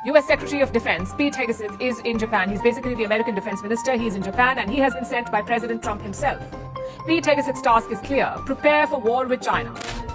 U.S. Secretary of Defense Pete Hegseth is in Japan. He's basically the American defense minister. He's in Japan and he has been sent by President Trump himself. Pete Hegseth's task is clear: prepare for war with China.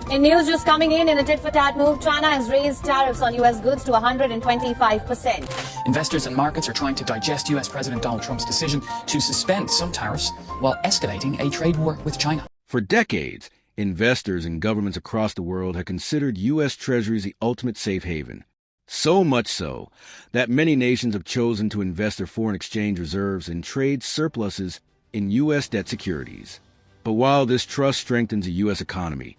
In news just coming in a tit-for-tat move, China has raised tariffs on U.S. goods to 125%. Investors and markets are trying to digest U.S. President Donald Trump's decision to suspend some tariffs while escalating a trade war with China. For decades, investors and governments across the world have considered U.S. Treasuries the ultimate safe haven. So much so that many nations have chosen to invest their foreign exchange reserves and trade surpluses in U.S. debt securities. But while this trust strengthens the U.S. economy,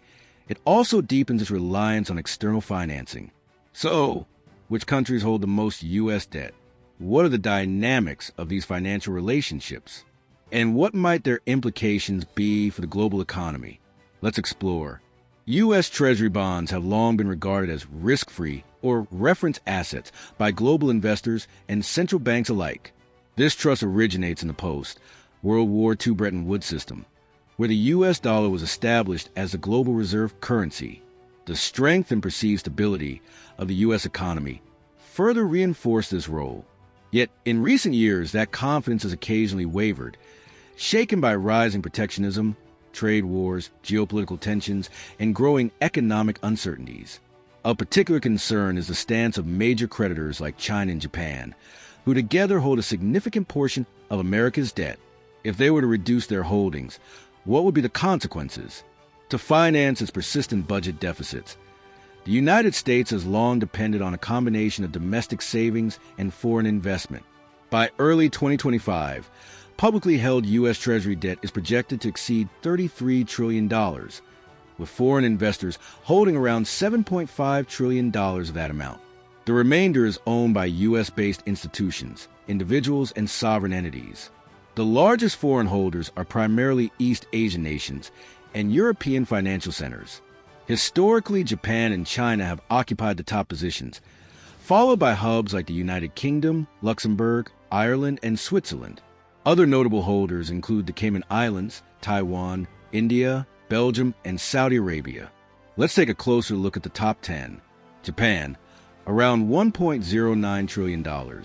it also deepens its reliance on external financing. So, which countries hold the most U.S. debt? What are the dynamics of these financial relationships? And what might their implications be for the global economy? Let's explore. U.S. Treasury bonds have long been regarded as risk-free or reference assets by global investors and central banks alike. This trust originates in the post-World War II Bretton Woods system, where the U.S. dollar was established as the global reserve currency. The strength and perceived stability of the U.S. economy further reinforced this role. Yet, in recent years, that confidence has occasionally wavered, shaken by rising protectionism, trade wars, geopolitical tensions, and growing economic uncertainties. Of particular concern is the stance of major creditors like China and Japan, who together hold a significant portion of America's debt. If they were to reduce their holdings, what would be the consequences? To finance its persistent budget deficits, the United States has long depended on a combination of domestic savings and foreign investment. By early 2025, publicly held U.S. Treasury debt is projected to exceed $33 trillion, with foreign investors holding around $7.5 trillion of that amount. The remainder is owned by U.S.-based institutions, individuals, and sovereign entities. The largest foreign holders are primarily East Asian nations and European financial centers. Historically, Japan and China have occupied the top positions, followed by hubs like the United Kingdom, Luxembourg, Ireland, and Switzerland. Other notable holders include the Cayman Islands, Taiwan, India, Belgium, and Saudi Arabia. Let's take a closer look at the top 10. Japan, around $1.09 trillion.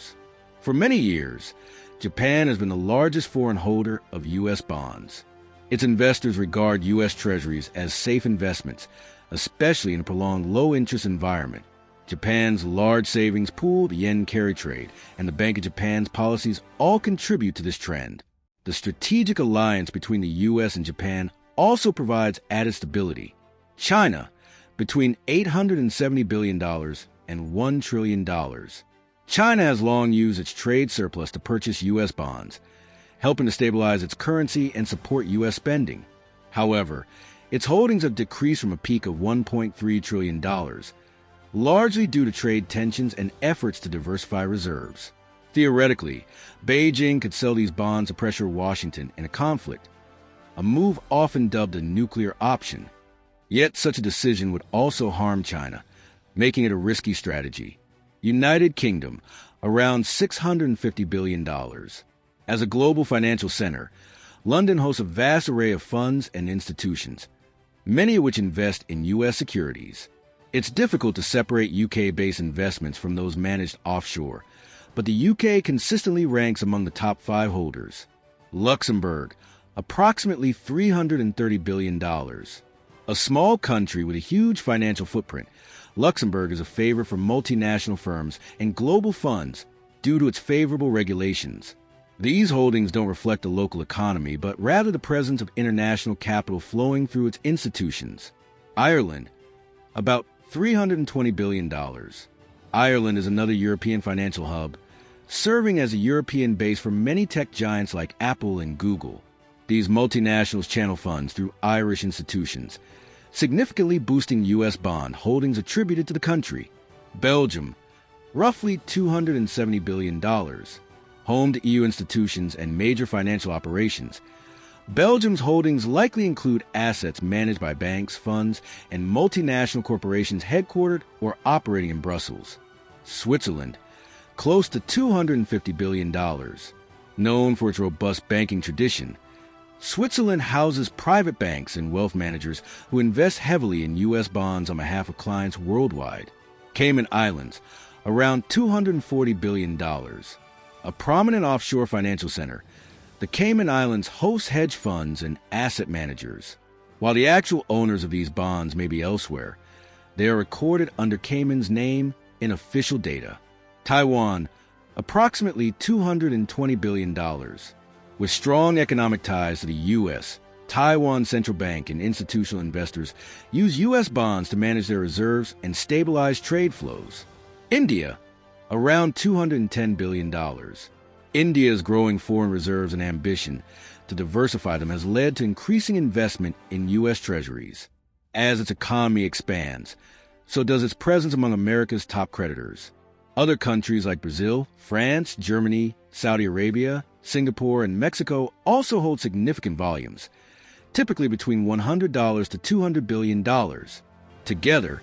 For many years, Japan has been the largest foreign holder of U.S. bonds. Its investors regard U.S. Treasuries as safe investments, especially in a prolonged low-interest environment. Japan's large savings pool, the yen carry trade, and the Bank of Japan's policies all contribute to this trend. The strategic alliance between the U.S. and Japan also provides added stability. China, between $870 billion and $1 trillion. China has long used its trade surplus to purchase U.S. bonds, helping to stabilize its currency and support U.S. spending. However, its holdings have decreased from a peak of $1.3 trillion, largely due to trade tensions and efforts to diversify reserves. Theoretically, Beijing could sell these bonds to pressure Washington in a conflict, a move often dubbed a nuclear option. Yet such a decision would also harm China, making it a risky strategy. United Kingdom, around $650 billion. As a global financial center, London hosts a vast array of funds and institutions, many of which invest in U.S. securities. It's difficult to separate UK-based investments from those managed offshore, but the UK consistently ranks among the top 5 holders. Luxembourg, approximately $330 billion. A small country with a huge financial footprint, Luxembourg is a favorite for multinational firms and global funds due to its favorable regulations. These holdings don't reflect the local economy, but rather the presence of international capital flowing through its institutions. Ireland, about $320 billion. Ireland is another European financial hub, serving as a European base for many tech giants like Apple and Google. These multinationals channel funds through Irish institutions, significantly boosting U.S. bond holdings attributed to the country. Belgium, roughly $270 billion. Home to EU institutions and major financial operations, Belgium's holdings likely include assets managed by banks, funds, and multinational corporations headquartered or operating in Brussels. Switzerland, close to $250 billion. Known for its robust banking tradition, Switzerland houses private banks and wealth managers who invest heavily in U.S. bonds on behalf of clients worldwide. Cayman Islands, around $240 billion. A prominent offshore financial center, the Cayman Islands hosts hedge funds and asset managers. While the actual owners of these bonds may be elsewhere, they are recorded under Cayman's name in official data. Taiwan, approximately $220 billion. With strong economic ties to the U.S., Taiwan Central Bank and institutional investors use U.S. bonds to manage their reserves and stabilize trade flows. India, around $210 billion. India's growing foreign reserves and ambition to diversify them has led to increasing investment in U.S. Treasuries. As its economy expands, so does its presence among America's top creditors. Other countries like Brazil, France, Germany, Saudi Arabia, Singapore, and Mexico also hold significant volumes, typically between $100 to $200 billion. Together,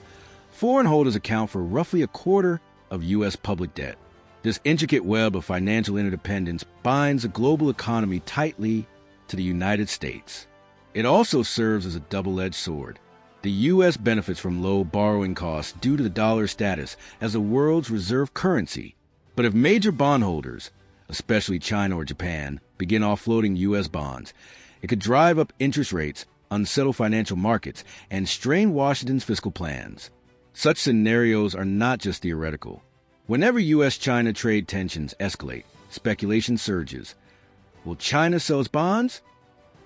foreign holders account for roughly a quarter of U.S. public debt. This intricate web of financial interdependence binds the global economy tightly to the United States. It also serves as a double-edged sword. The U.S. benefits from low borrowing costs due to the dollar's status as the world's reserve currency. But if major bondholders, especially China or Japan, begin offloading U.S. bonds, it could drive up interest rates, unsettle financial markets, and strain Washington's fiscal plans. Such scenarios are not just theoretical. Whenever U.S.-China trade tensions escalate, speculation surges. Will China sell its bonds?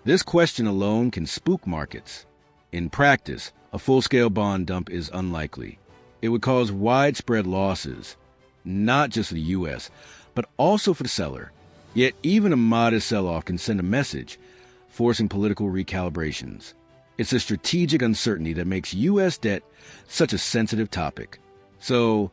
This question alone can spook markets. In practice, a full-scale bond dump is unlikely. It would cause widespread losses, not just for the U.S., but also for the seller. Yet even a modest sell-off can send a message, forcing political recalibrations. It's the strategic uncertainty that makes U.S. debt such a sensitive topic. So,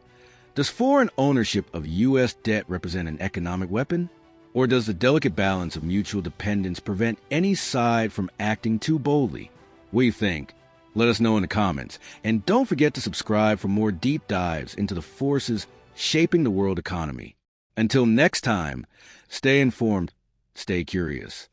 does foreign ownership of U.S. debt represent an economic weapon? Or does the delicate balance of mutual dependence prevent any side from acting too boldly? What do you think? Let us know in the comments. And don't forget to subscribe for more deep dives into the forces shaping the world economy. Until next time, stay informed, stay curious.